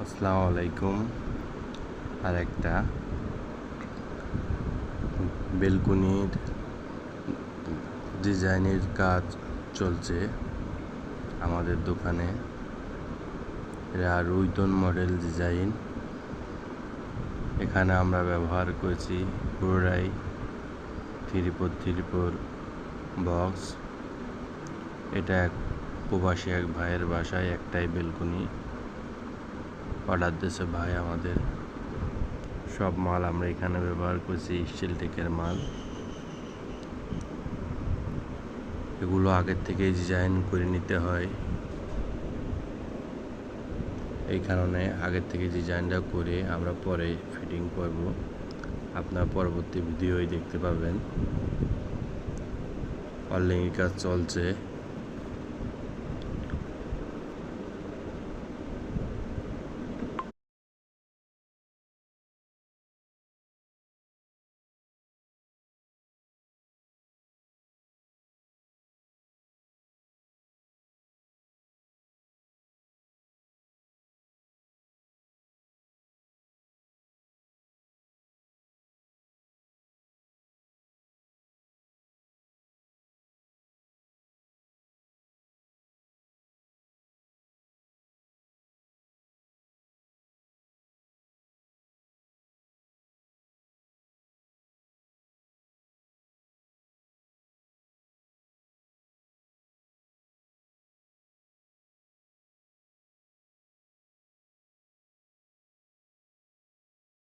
আসসালামু আলাইকুম। আর একটা বেলকনির ডিজাইনের কাজ চলছে আমাদের দোকানে। এটা রুইতন মডেল ডিজাইন। এখানে আমরা ব্যবহার করেছি পুরোটাই 3x3 বক্স। এটা এক প্রবাসী এক ভাইয়ের বাসায় একটাই বেলকনি অর্ডার দিয়েছে ভাই আমাদের। সব মাল আমরা এখানে ব্যবহার করছি স্টিল টেকের মাল। এগুলো আগের থেকেই ডিজাইন করে নিতে হয়, এই কারণে আগের থেকে ডিজাইনটা করে আমরা পরে ফিটিং করব। আপনার পরবর্তী ভিডিওই দেখতে পাবেন। ওয়ারলিংয়ের কাজ চলছে।